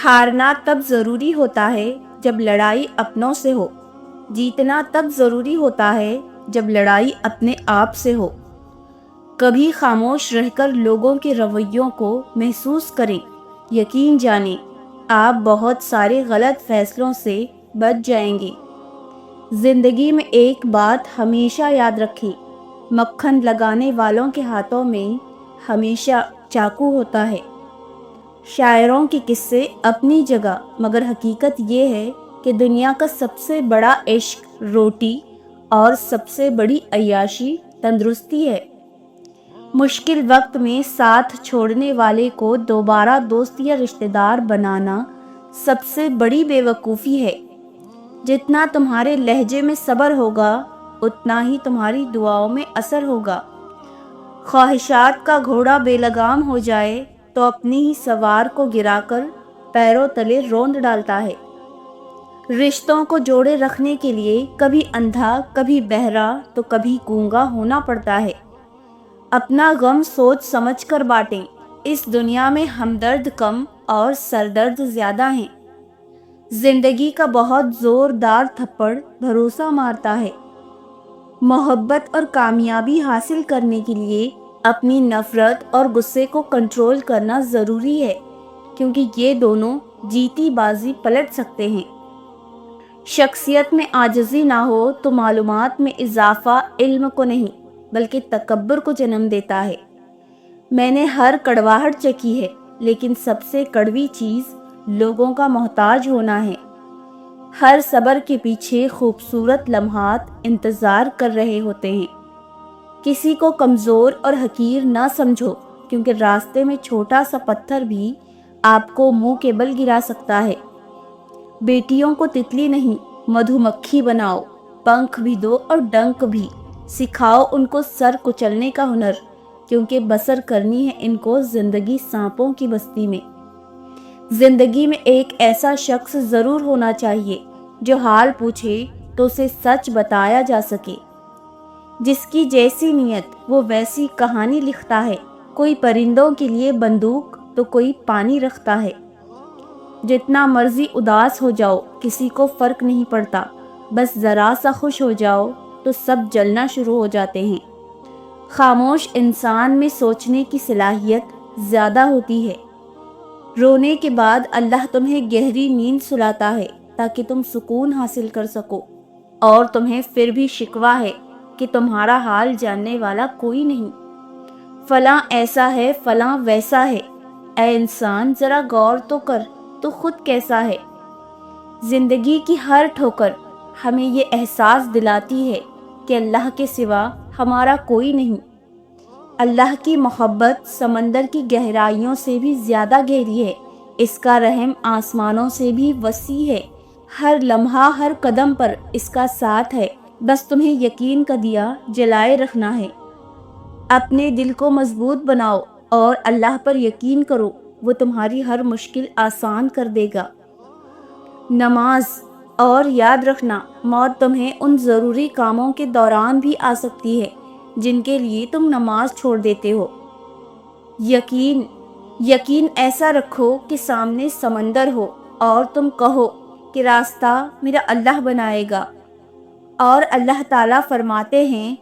ہارنا تب ضروری ہوتا ہے جب لڑائی اپنوں سے ہو، جیتنا تب ضروری ہوتا ہے جب لڑائی اپنے آپ سے ہو۔ کبھی خاموش رہ کر لوگوں کے رویوں کو محسوس کریں، یقین جانیں آپ بہت سارے غلط فیصلوں سے بچ جائیں گے۔ زندگی میں ایک بات ہمیشہ یاد رکھیں، مکھن لگانے والوں کے ہاتھوں میں ہمیشہ چاقو ہوتا ہے۔ شاعروں کے قصے اپنی جگہ، مگر حقیقت یہ ہے کہ دنیا کا سب سے بڑا عشق روٹی اور سب سے بڑی عیاشی تندرستی ہے۔ مشکل وقت میں ساتھ چھوڑنے والے کو دوبارہ دوست یا رشتہ دار بنانا سب سے بڑی بے وقوفی ہے۔ جتنا تمہارے لہجے میں صبر ہوگا اتنا ہی تمہاری دعاؤں میں اثر ہوگا۔ خواہشات کا گھوڑا بے لگام ہو جائے تو اپنی ہی سوار کو گرا کر پیروں تلے روند ڈالتا ہے۔ رشتوں کو جوڑے رکھنے کے لیے کبھی اندھا، کبھی بہرا تو کبھی گونگا ہونا پڑتا ہے۔ اپنا غم سوچ سمجھ کر بانٹیں، اس دنیا میں ہمدرد کم اور سردرد زیادہ ہیں۔ زندگی کا بہت زوردار تھپڑ بھروسہ مارتا ہے۔ محبت اور کامیابی حاصل کرنے کے لیے اپنی نفرت اور غصے کو کنٹرول کرنا ضروری ہے، کیونکہ یہ دونوں جیتی بازی پلٹ سکتے ہیں۔ شخصیت میں عاجزی نہ ہو تو معلومات میں اضافہ علم کو نہیں بلکہ تکبر کو جنم دیتا ہے۔ میں نے ہر کڑواہٹ چکھی ہے، لیکن سب سے کڑوی چیز لوگوں کا محتاج ہونا ہے۔ ہر صبر کے پیچھے خوبصورت لمحات انتظار کر رہے ہوتے ہیں۔ کسی کو کمزور اور حقیر نہ سمجھو، کیونکہ راستے میں چھوٹا سا پتھر بھی آپ کو منہ کے بل گرا سکتا ہے۔ بیٹیوں کو تتلی نہیں مدھو مکھی بناؤ، پنکھ بھی دو اور ڈنک بھی، سکھاؤ ان کو سر کچلنے کا ہنر، کیونکہ بسر کرنی ہے ان کو زندگی سانپوں کی بستی میں۔ زندگی میں ایک ایسا شخص ضرور ہونا چاہیے جو حال پوچھے تو اسے سچ بتایا جا سکے۔ جس کی جیسی نیت وہ ویسی کہانی لکھتا ہے۔ کوئی پرندوں کے لیے بندوق تو کوئی پانی رکھتا ہے۔ جتنا مرضی اداس ہو جاؤ کسی کو فرق نہیں پڑتا، بس ذرا سا خوش ہو جاؤ تو سب جلنا شروع ہو جاتے ہیں۔ خاموش انسان میں سوچنے کی صلاحیت زیادہ ہوتی ہے۔ رونے کے بعد اللہ تمہیں گہری نیند سلاتا ہے تاکہ تم سکون حاصل کر سکو، اور تمہیں پھر بھی شکوہ ہے کہ تمہارا حال جاننے والا کوئی نہیں۔ فلاں ایسا ہے، فلاں ویسا ہے، اے انسان ذرا غور تو کر تو خود کیسا ہے۔ زندگی کی ہر ٹھوکر ہمیں یہ احساس دلاتی ہے کہ اللہ کے سوا ہمارا کوئی نہیں۔ اللہ کی محبت سمندر کی گہرائیوں سے بھی زیادہ گہری ہے، اس کا رحم آسمانوں سے بھی وسیع ہے، ہر لمحہ ہر قدم پر اس کا ساتھ ہے، بس تمہیں یقین کا دیا جلائے رکھنا ہے۔ اپنے دل کو مضبوط بناؤ اور اللہ پر یقین کرو، وہ تمہاری ہر مشکل آسان کر دے گا۔ نماز، اور یاد رکھنا موت تمہیں ان ضروری کاموں کے دوران بھی آ سکتی ہے جن کے لیے تم نماز چھوڑ دیتے ہو۔ یقین ایسا رکھو کہ سامنے سمندر ہو اور تم کہو کہ راستہ میرا اللہ بنائے گا، اور اللہ تعالیٰ فرماتے ہیں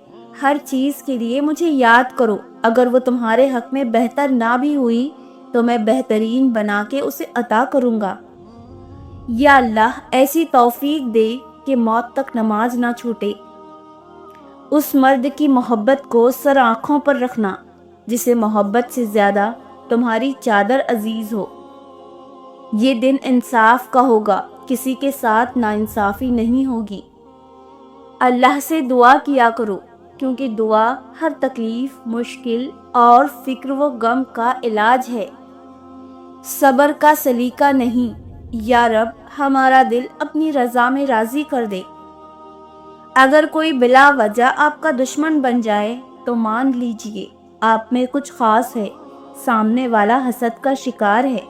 ہر چیز کے لیے مجھے یاد کرو، اگر وہ تمہارے حق میں بہتر نہ بھی ہوئی تو میں بہترین بنا کے اسے عطا کروں گا۔ یا اللہ ایسی توفیق دے کہ موت تک نماز نہ چھوٹے۔ اس مرد کی محبت کو سر آنکھوں پر رکھنا جسے محبت سے زیادہ تمہاری چادر عزیز ہو۔ یہ دن انصاف کا ہوگا، کسی کے ساتھ ناانصافی نہیں ہوگی۔ اللہ سے دعا کیا کرو، کیونکہ دعا ہر تکلیف، مشکل اور فکر و غم کا علاج ہے۔ صبر کا سلیقہ نہیں، یا رب ہمارا دل اپنی رضا میں راضی کر دے۔ اگر کوئی بلا وجہ آپ کا دشمن بن جائے تو مان لیجئے آپ میں کچھ خاص ہے، سامنے والا حسد کا شکار ہے۔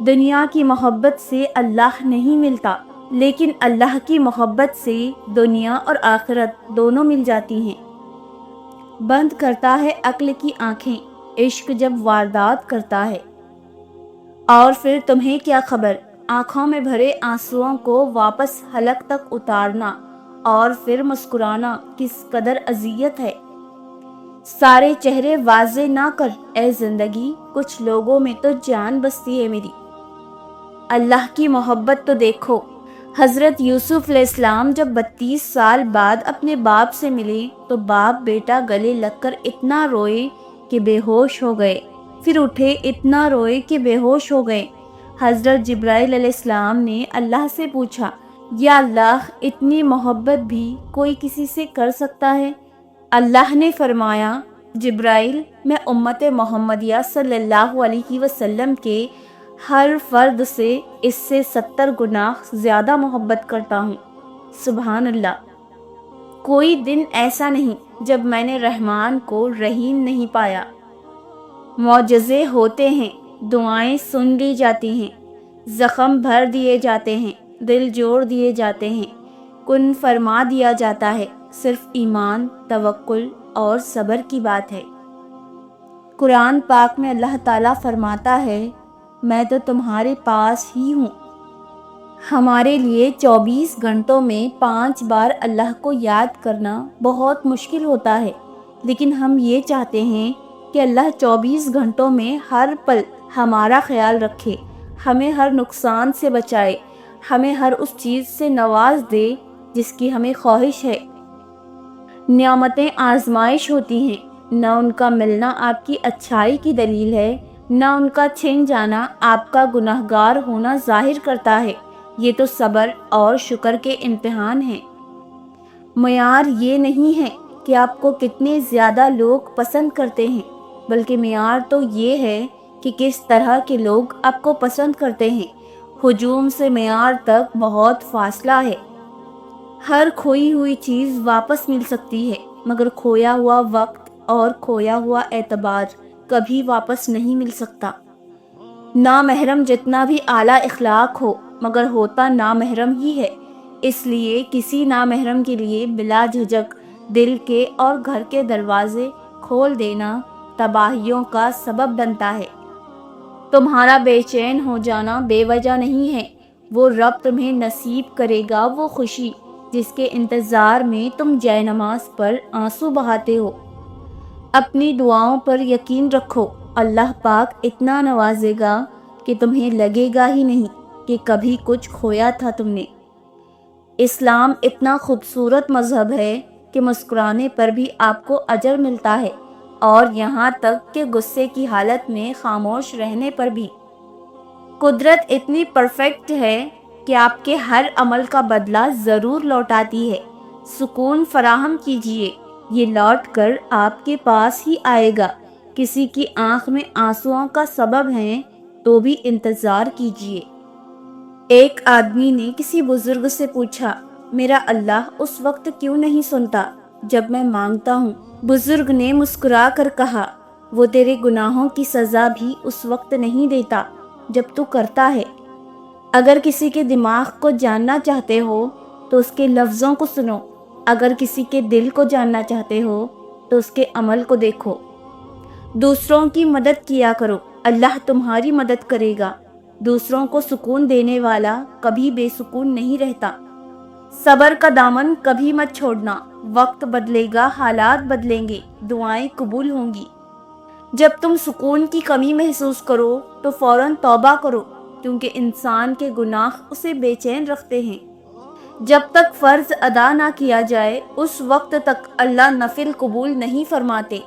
دنیا کی محبت سے اللہ نہیں ملتا، لیکن اللہ کی محبت سے دنیا اور آخرت دونوں مل جاتی ہیں۔ بند کرتا ہے عقل کی آنکھیں عشق جب واردات کرتا ہے، اور پھر تمہیں کیا خبر، آنکھوں میں بھرے آنسوؤں کو واپس حلق تک اتارنا اور پھر مسکرانا کس قدر اذیت ہے۔ سارے چہرے واضح نہ کر اے زندگی، کچھ لوگوں میں تو جان بستی ہے میری۔ اللہ کی محبت تو دیکھو، حضرت یوسف علیہ السلام جب 32 سال بعد اپنے باپ سے ملے تو باپ بیٹا گلے لگ کر اتنا روئے کہ بے ہوش ہو گئے، پھر اٹھے اتنا روئے کہ بے ہوش ہو گئے۔ حضرت جبرائیل علیہ السلام نے اللہ سے پوچھا، یا اللہ، اتنی محبت بھی کوئی کسی سے کر سکتا ہے؟ اللہ نے فرمایا، جبرائیل، میں امت محمدیہ صلی اللہ علیہ وسلم کے ہر فرد سے اس سے 70 گنا زیادہ محبت کرتا ہوں۔ سبحان اللہ۔ کوئی دن ایسا نہیں جب میں نے رحمان کو رحیم نہیں پایا۔ معجزے ہوتے ہیں، دعائیں سن لی جاتی ہیں، زخم بھر دیے جاتے ہیں، دل جوڑ دیے جاتے ہیں، کن فرما دیا جاتا ہے، صرف ایمان، توکل اور صبر کی بات ہے۔ قرآن پاک میں اللہ تعالیٰ فرماتا ہے، میں تو تمہارے پاس ہی ہوں۔ ہمارے لیے 24 گھنٹوں میں 5 بار اللہ کو یاد کرنا بہت مشکل ہوتا ہے، لیکن ہم یہ چاہتے ہیں کہ اللہ 24 گھنٹوں میں ہر پل ہمارا خیال رکھے، ہمیں ہر نقصان سے بچائے، ہمیں ہر اس چیز سے نواز دے جس کی ہمیں خواہش ہے۔ نعمتیں آزمائش ہوتی ہیں، نہ ان کا ملنا آپ کی اچھائی کی دلیل ہے، نہ ان کا چھن جانا آپ کا گنہگار ہونا ظاہر کرتا ہے۔ یہ تو صبر اور شکر کے امتحان ہیں۔ معیار یہ نہیں ہے کہ آپ کو کتنے زیادہ لوگ پسند کرتے ہیں، بلکہ معیار تو یہ ہے کہ کس طرح کے لوگ آپ کو پسند کرتے ہیں۔ ہجوم سے معیار تک بہت فاصلہ ہے۔ ہر کھوئی ہوئی چیز واپس مل سکتی ہے، مگر کھویا ہوا وقت اور کھویا ہوا اعتبار کبھی واپس نہیں مل سکتا۔ نامحرم جتنا بھی اعلیٰ اخلاق ہو، مگر ہوتا نامحرم ہی ہے، اس لیے کسی نامحرم کے لیے بلا جھجک دل کے اور گھر کے دروازے کھول دینا تباہیوں کا سبب بنتا ہے۔ تمہارا بے چین ہو جانا بے وجہ نہیں ہے، وہ رب تمہیں نصیب کرے گا وہ خوشی جس کے انتظار میں تم جے نماز پر آنسو بہاتے ہو۔ اپنی دعاؤں پر یقین رکھو، اللہ پاک اتنا نوازے گا کہ تمہیں لگے گا ہی نہیں کہ کبھی کچھ کھویا تھا تم نے۔ اسلام اتنا خوبصورت مذہب ہے کہ مسکرانے پر بھی آپ کو اجر ملتا ہے، اور یہاں تک کہ غصے کی حالت میں خاموش رہنے پر بھی۔ قدرت اتنی پرفیکٹ ہے کہ آپ کے ہر عمل کا بدلہ ضرور لوٹاتی ہے۔ سکون فراہم کیجیے، یہ لوٹ کر آپ کے پاس ہی آئے گا۔ کسی کی آنکھ میں آنسوؤں کا سبب ہیں تو بھی انتظار کیجیے۔ ایک آدمی نے کسی بزرگ سے پوچھا، میرا اللہ اس وقت کیوں نہیں سنتا جب میں مانگتا ہوں؟ بزرگ نے مسکرا کر کہا، وہ تیرے گناہوں کی سزا بھی اس وقت نہیں دیتا جب تو کرتا ہے۔ اگر کسی کے دماغ کو جاننا چاہتے ہو تو اس کے لفظوں کو سنو، اگر کسی کے دل کو جاننا چاہتے ہو تو اس کے عمل کو دیکھو۔ دوسروں کی مدد کیا کرو، اللہ تمہاری مدد کرے گا۔ دوسروں کو سکون دینے والا کبھی بے سکون نہیں رہتا۔ صبر کا دامن کبھی مت چھوڑنا، وقت بدلے گا، حالات بدلیں گے، دعائیں قبول ہوں گی۔ جب تم سکون کی کمی محسوس کرو تو فوراً توبہ کرو، کیونکہ انسان کے گناہ اسے بے چین رکھتے ہیں۔ جب تک فرض ادا نہ کیا جائے اس وقت تک اللہ نفل قبول نہیں فرماتے۔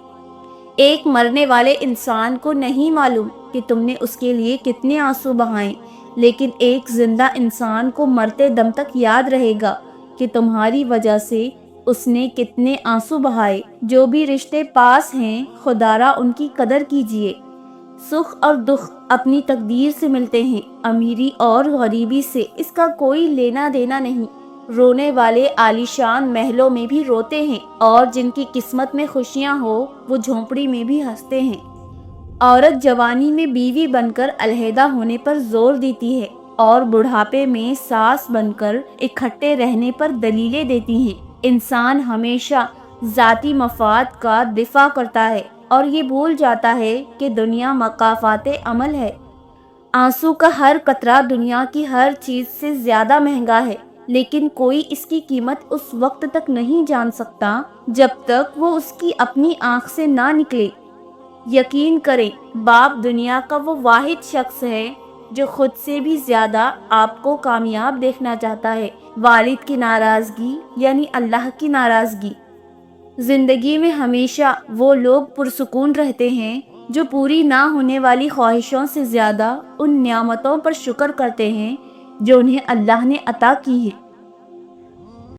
ایک مرنے والے انسان کو نہیں معلوم کہ تم نے اس کے لیے کتنے آنسو بہائے، لیکن ایک زندہ انسان کو مرتے دم تک یاد رہے گا کہ تمہاری وجہ سے اس نے کتنے آنسو بہائے۔ جو بھی رشتے پاس ہیں، خدارا ان کی قدر کیجیے۔ سکھ اور دکھ اپنی تقدیر سے ملتے ہیں، امیری اور غریبی سے اس کا کوئی لینا دینا نہیں۔ رونے والے عالیشان محلوں میں بھی روتے ہیں، اور جن کی قسمت میں خوشیاں ہو وہ جھونپڑی میں بھی ہنستے ہیں۔ عورت جوانی میں بیوی بن کر علیحدہ ہونے پر زور دیتی ہے، اور بڑھاپے میں ساس بن کر اکٹھے رہنے پر دلیلیں دیتی ہیں۔ انسان ہمیشہ ذاتی مفاد کا دفاع کرتا ہے اور یہ بھول جاتا ہے کہ دنیا مکافات عمل ہے۔ آنسو کا ہر قطرہ دنیا کی ہر چیز سے زیادہ مہنگا ہے، لیکن کوئی اس کی قیمت اس وقت تک نہیں جان سکتا جب تک وہ اس کی اپنی آنکھ سے نہ نکلے۔ یقین کریں، باپ دنیا کا وہ واحد شخص ہے جو خود سے بھی زیادہ آپ کو کامیاب دیکھنا چاہتا ہے۔ والد کی ناراضگی یعنی اللہ کی ناراضگی۔ زندگی میں ہمیشہ وہ لوگ پرسکون رہتے ہیں جو پوری نہ ہونے والی خواہشوں سے زیادہ ان نعمتوں پر شکر کرتے ہیں جو انہیں اللہ نے عطا کی ہے۔